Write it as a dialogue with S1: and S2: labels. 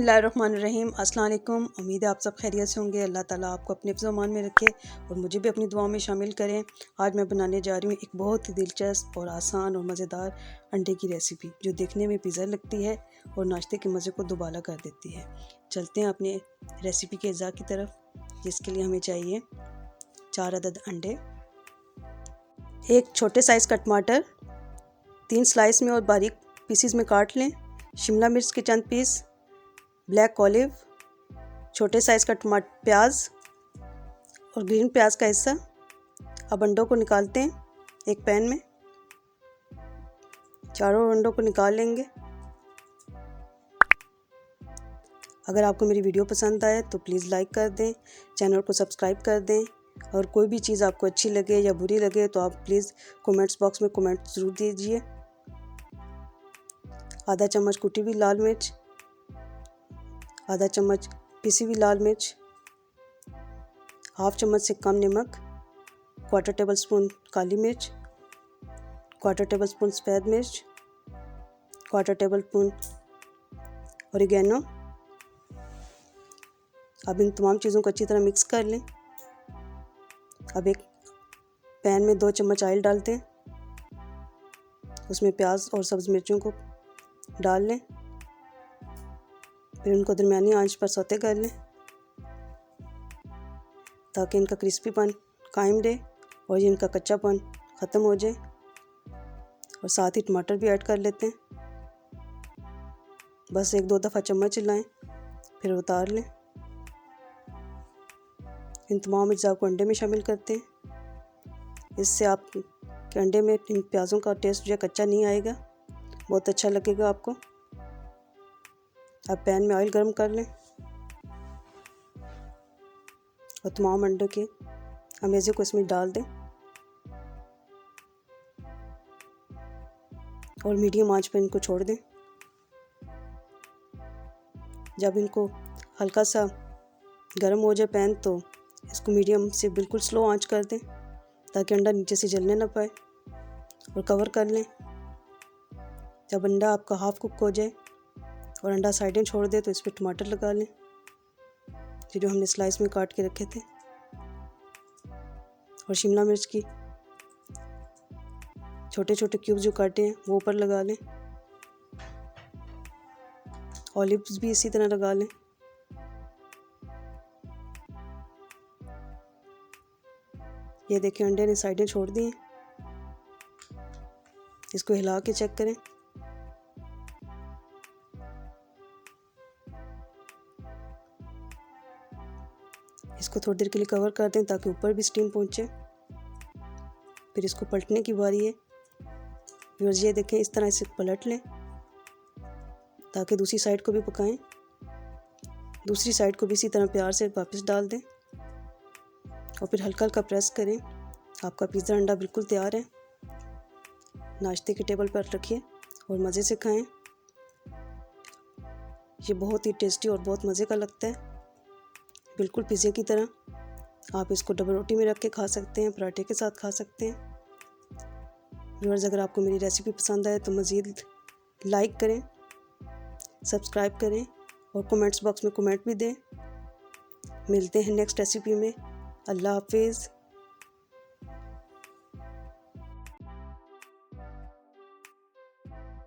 S1: बिस्मिल्लाहिर्रहमानिर्रहीम। अस्सलाम वालेकुम। उम्मीद है आप सब खैरियत से होंगे। अल्लाह ताला आपको अपने फ़िज़्ज़ो-अमान में रखे और मुझे भी अपनी दुआओं में शामिल करें। आज मैं बनाने जा रही हूँ एक बहुत ही दिलचस्प और आसान और मज़ेदार अंडे की रेसिपी, जो देखने में पिज़्ज़ा लगती है और नाश्ते के मज़े को दुबाला कर देती है। चलते हैं अपने रेसिपी के अज़्ज़ा की तरफ, जिसके लिए हमें चाहिए 4 अदद अंडे, एक छोटे साइज़ का टमाटर 3 स्लाइस में और बारीक पीसीज में काट लें, शिमला मिर्च के चंद पीस, ब्लैक ऑलिव, छोटे साइज़ का टमाटर, प्याज और ग्रीन प्याज का हिस्सा। अब अंडों को निकालते हैं एक पैन में, चारों अंडों को निकाल लेंगे। अगर आपको मेरी वीडियो पसंद आए तो प्लीज़ लाइक कर दें, चैनल को सब्सक्राइब कर दें और कोई भी चीज़ आपको अच्छी लगे या बुरी लगे तो आप प्लीज़ कमेंट्स बॉक्स में कमेंट ज़रूर दीजिए। आधा चम्मच कुटी हुई लाल मिर्च, आधा चम्मच पिसी हुई लाल मिर्च, हाफ चम्मच से कम नमक, क्वार्टर टेबल स्पून काली मिर्च, क्वार्टर टेबल स्पून सफ़ेद मिर्च, क्वार्टर टेबल स्पून ऑरिगेनो। अब इन तमाम चीज़ों को अच्छी तरह मिक्स कर लें। अब एक पैन में 2 चम्मच ऑयल डालते हैं, उसमें प्याज और सब्ज़ मिर्चों को डाल लें, फिर उनको दरमियानी आंच पर सौते कर लें ताकि इनका क्रिस्पीपन कायम रहे और ये इनका कच्चापन ख़त्म हो जाए। और साथ ही टमाटर भी ऐड कर लेते हैं। बस 1-2 दफ़ा चम्मच हिलाएं, फिर उतार लें। इन तमाम अज्जा को अंडे में शामिल करते हैं। इससे आप के अंडे में इन प्याज़ों का टेस्ट जो कच्चा नहीं आएगा, बहुत अच्छा लगेगा आपको। अब पैन में ऑयल गर्म कर लें और तमाम अंडों के अमेज़े को इसमें डाल दें और मीडियम आंच पर इनको छोड़ दें। जब इनको हल्का सा गर्म हो जाए पैन, तो इसको मीडियम से बिल्कुल स्लो आंच कर दें ताकि अंडा नीचे से जलने ना पाए, और कवर कर लें। जब अंडा आपका हाफ कुक हो जाए और अंडा साइडें छोड़ दे तो इस पर टमाटर लगा लें जो हमने स्लाइस में काट के रखे थे, और शिमला मिर्च की छोटे छोटे क्यूब्स जो काटे हैं वो ऊपर लगा लें। ऑलिव्स भी इसी तरह लगा लें। ये देखिए अंडे ने साइडें छोड़ दी हैं, इसको हिला के चेक करें। इसको थोड़ी देर के लिए कवर कर दें ताकि ऊपर भी स्टीम पहुंचे। फिर इसको पलटने की बारी है। व्यूअर्स ये देखें, इस तरह इसे पलट लें ताकि दूसरी साइड को भी पकाएं। दूसरी साइड को भी इसी तरह प्यार से वापस डाल दें और फिर हल्का हल्का प्रेस करें। आपका पिज़्ज़ा अंडा बिल्कुल तैयार है। नाश्ते के टेबल पर रखिए और मज़े से खाएं। ये बहुत ही टेस्टी और बहुत मज़े का लगता है, बिल्कुल पिज़्ज़े की तरह। आप इसको डबल रोटी में रख के खा सकते हैं, पराठे के साथ खा सकते हैं। व्यूअर्स, अगर आपको मेरी रेसिपी पसंद आए तो मज़ीद लाइक करें, सब्सक्राइब करें और कमेंट्स बॉक्स में कमेंट भी दें। मिलते हैं नेक्स्ट रेसिपी में। अल्लाह हाफिज़।